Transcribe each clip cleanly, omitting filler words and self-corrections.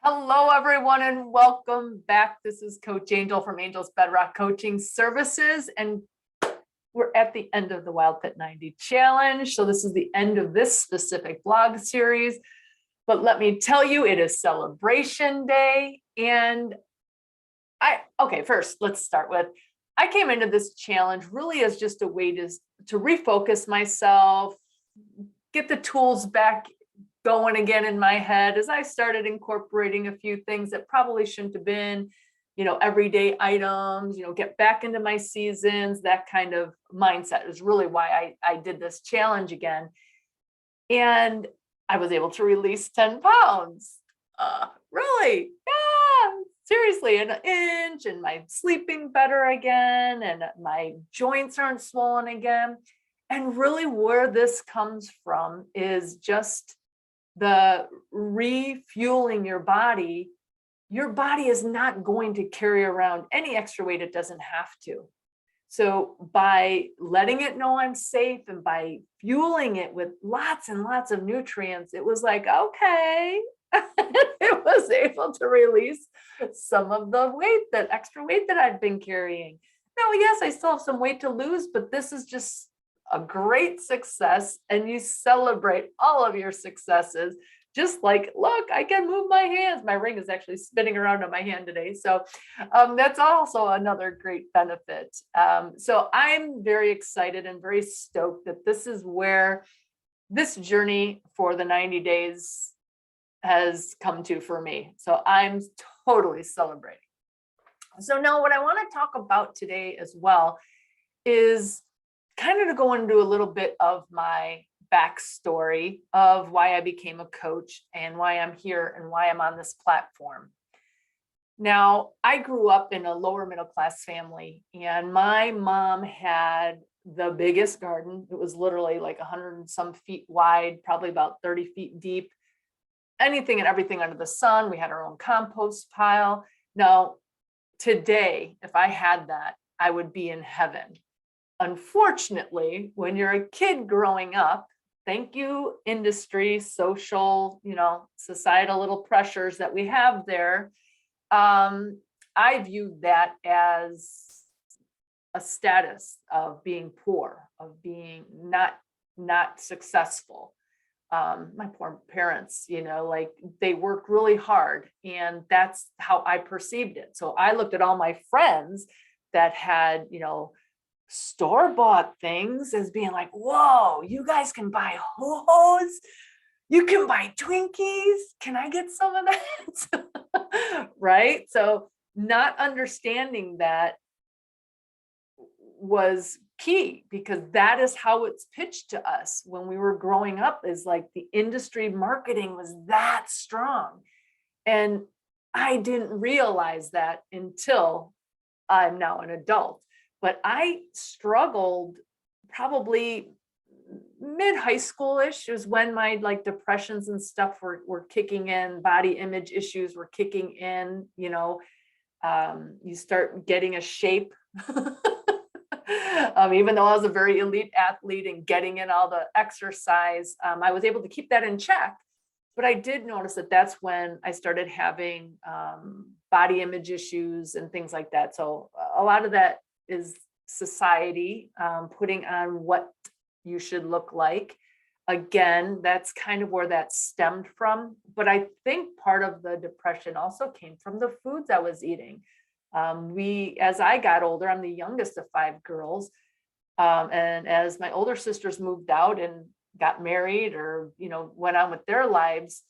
Hello, everyone, and welcome back. This is Coach Angel from Angel's Bedrock Coaching Services, and we're at the end of the Wild Pit 90 Challenge. So this is the end of this specific blog series. But let me tell you, it is Celebration Day. And first, let's start with, I came into this challenge really as just a way to refocus myself, get the tools back going again in my head as I started incorporating a few things that probably shouldn't have been, everyday items, get back into my seasons. That kind of mindset is really why I did this challenge again. And I was able to release 10 pounds. Really? Yeah, seriously, an inch, and my sleeping better again, and my joints aren't swollen again. And really where this comes from is just the refueling your body. Your body is not going to carry around any extra weight it doesn't have to. So by letting it know I'm safe and by fueling it with lots and lots of nutrients, it was like, okay, it was able to release some of the weight, that extra weight that I'd been carrying. Now, yes, I still have some weight to lose, but this is just a great success, and you celebrate all of your successes. Just like, look, I can move my hands. My ring is actually spinning around on my hand today. So that's also another great benefit. So I'm very excited and very stoked that this is where this journey for the 90 days has come to for me. So I'm totally celebrating. So now what I want to talk about today as well is kind of to go into a little bit of my backstory of why I became a coach and why I'm here and why I'm on this platform. Now, I grew up in a lower middle class family, and my mom had the biggest garden. It was literally like 100 and some feet wide, probably about 30 feet deep, anything and everything under the sun. We had our own compost pile. Now, today, if I had that, I would be in heaven. Unfortunately, when you're a kid growing up, thank you, industry, social, societal little pressures that we have there. I viewed that as a status of being poor, of being not successful. My poor parents, like they work really hard, and that's how I perceived it. So I looked at all my friends that had, store-bought things as being like, whoa, you guys can buy Ho-Hos, you can buy Twinkies, can I get some of that? Right? So not understanding that was key, because that is how it's pitched to us when we were growing up, is like the industry marketing was that strong. And I didn't realize that until I'm now an adult. But I struggled probably mid-high school-ish. It was when my depressions and stuff were kicking in, body image issues were kicking in, you start getting a shape. Even though I was a very elite athlete and getting in all the exercise, I was able to keep that in check. But I did notice that that's when I started having body image issues and things like that. So a lot of that is society putting on what you should look like. Again, that's kind of where that stemmed from. But I think part of the depression also came from the foods I was eating. As I got older, I'm the youngest of 5 girls. And as my older sisters moved out and got married or, went on with their lives,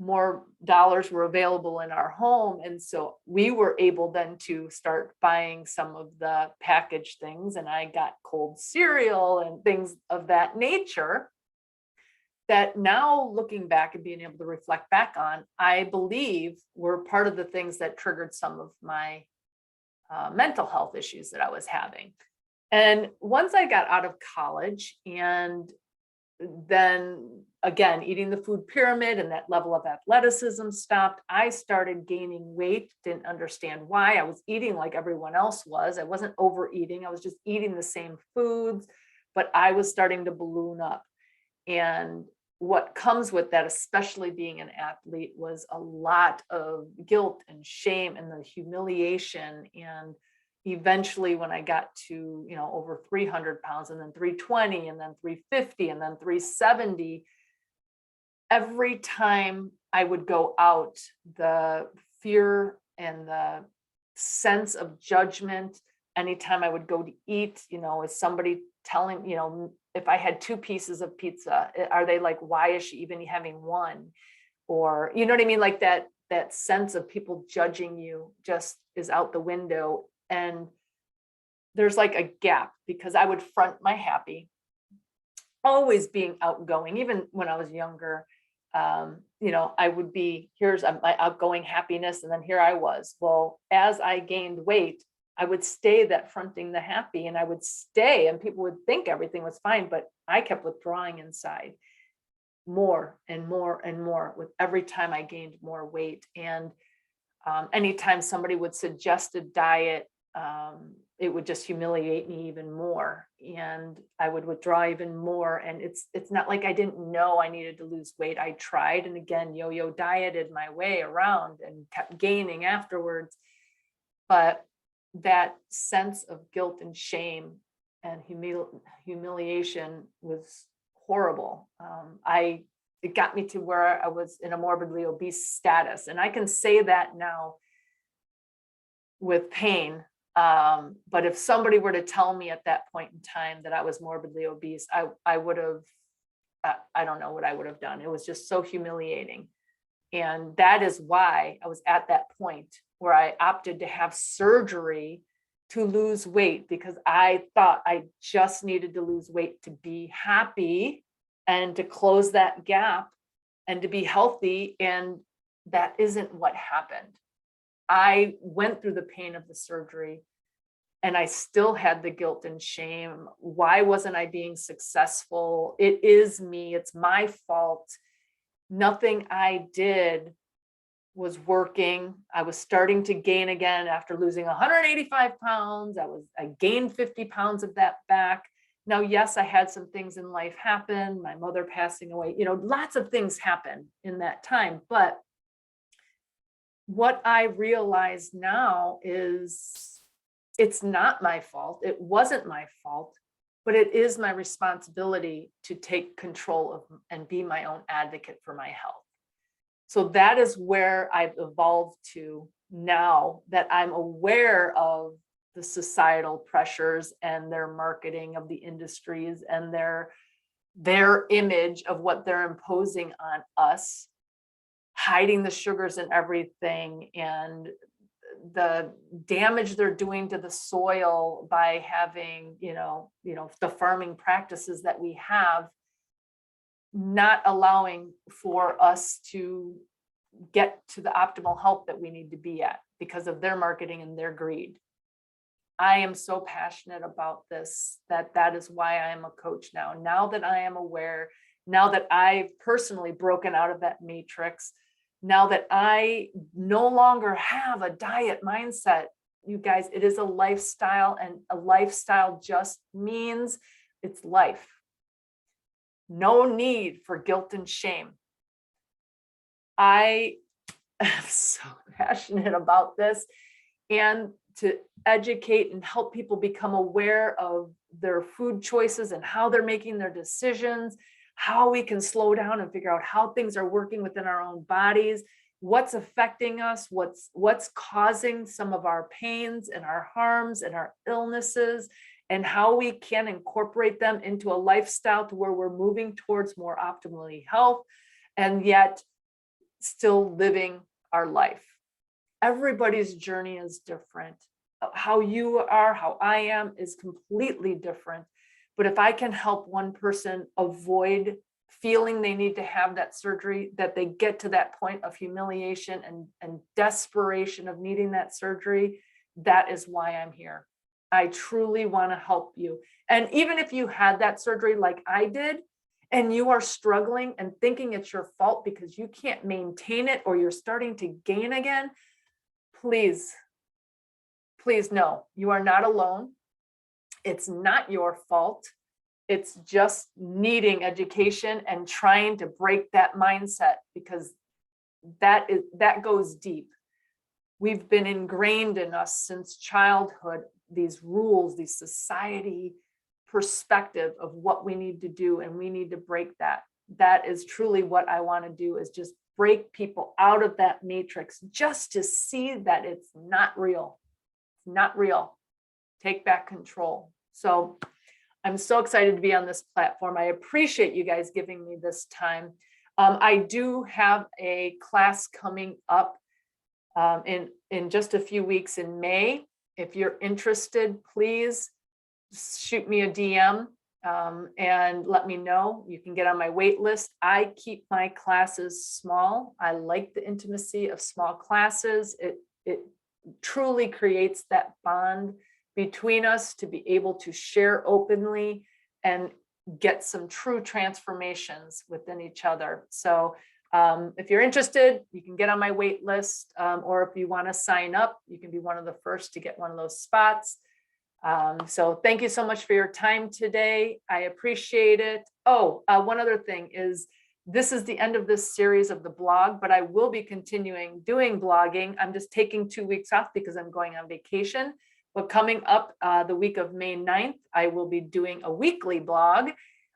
more dollars were available in our home. And so we were able then to start buying some of the packaged things. And I got cold cereal and things of that nature that now, looking back and being able to reflect back on, I believe were part of the things that triggered some of my mental health issues that I was having. And once I got out of college, and then again, eating the food pyramid and that level of athleticism stopped, I started gaining weight, didn't understand why. I was eating like everyone else was. I wasn't overeating. I was just eating the same foods, but I was starting to balloon up. And what comes with that, especially being an athlete, was a lot of guilt and shame and the humiliation. And eventually when I got to, over 300 pounds, and then 320, and then 350, and then 370, every time I would go out, the fear and the sense of judgment, anytime I would go to eat, is somebody telling, if I had 2 pieces of pizza, are they like, why is she even having one? Or, you know what I mean? Like that sense of people judging you just is out the window. And there's like a gap, because I would front my happy, always being outgoing, even when I was younger. I would be, here's my outgoing happiness. And then here I was. Well, as I gained weight, I would stay that fronting the happy, and I would stay, and people would think everything was fine, but I kept withdrawing inside more and more and more with every time I gained more weight. And anytime somebody would suggest a diet, it would just humiliate me even more, and I would withdraw even more. And it's not like I didn't know I needed to lose weight. I tried, and again, yo-yo dieted my way around and kept gaining afterwards. But that sense of guilt and shame and humiliation was horrible. It got me to where I was in a morbidly obese status. And I can say that now with pain. But if somebody were to tell me at that point in time that I was morbidly obese, I would have, I don't know what I would have done. It was just so humiliating. And that is why I was at that point where I opted to have surgery to lose weight, because I thought I just needed to lose weight to be happy and to close that gap and to be healthy. And that isn't what happened. I went through the pain of the surgery, and I still had the guilt and shame. Why wasn't I being successful? It is me. It's my fault. Nothing I did was working. I was starting to gain again after losing 185 pounds. I gained 50 pounds of that back. Now, yes, I had some things in life happen, my mother passing away, lots of things happened in that time. But what I realize now is it's not my fault. It wasn't my fault, but it is my responsibility to take control of and be my own advocate for my health. So that is where I've evolved to now, that I'm aware of the societal pressures and their marketing of the industries and their image of what they're imposing on us, hiding the sugars in everything, and the damage they're doing to the soil by having, the farming practices that we have, not allowing for us to get to the optimal health that we need to be at because of their marketing and their greed. I am so passionate about this that is why I am a coach now. Now that I am aware, now that I've personally broken out of that matrix, now that I no longer have a diet mindset, you guys, it is a lifestyle, and a lifestyle just means it's life. No need for guilt and shame. I am so passionate about this, and to educate and help people become aware of their food choices and how they're making their decisions, how we can slow down and figure out how things are working within our own bodies, what's affecting us, what's causing some of our pains and our harms and our illnesses, and how we can incorporate them into a lifestyle to where we're moving towards more optimally health and yet still living our life. Everybody's journey is different. How you are, how I am is completely different. But if I can help one person avoid feeling they need to have that surgery, that they get to that point of humiliation and desperation of needing that surgery, that is why I'm here. I truly want to help you. And even if you had that surgery like I did, and you are struggling and thinking it's your fault because you can't maintain it or you're starting to gain again, please know you are not alone. It's not your fault. It's just needing education and trying to break that mindset, because that goes deep. We've been ingrained in us since childhood, these rules, these society perspective of what we need to do, and we need to break that. That is truly what I want to do, is just break people out of that matrix, just to see that it's not real. It's not real. Take back control. So I'm so excited to be on this platform. I appreciate you guys giving me this time. I do have a class coming up in just a few weeks in May. If you're interested, please shoot me a DM and let me know. You can get on my wait list. I keep my classes small. I like the intimacy of small classes. It truly creates that bond between us to be able to share openly and get some true transformations within each other. So if you're interested, you can get on my wait list, or if you want to sign up, you can be one of the first to get one of those spots. So thank you so much for your time today. I appreciate it. Oh, one other thing is, this is the end of this series of the blog, but I will be continuing doing blogging. I'm just taking 2 weeks off because I'm going on vacation. But coming up the week of May 9th, I will be doing a weekly blog.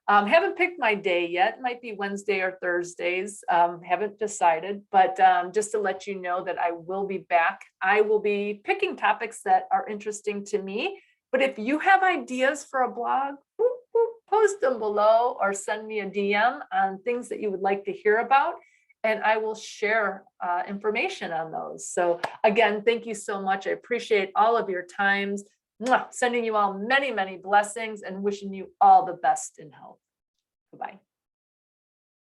Haven't picked my day yet. It might be Wednesday or Thursdays. Haven't decided, but just to let you know that I will be back. I will be picking topics that are interesting to me. But if you have ideas for a blog, post them below or send me a DM on things that you would like to hear about, and I will share information on those. So again, thank you so much. I appreciate all of your times. Sending you all many, many blessings and wishing you all the best in health. Bye-bye.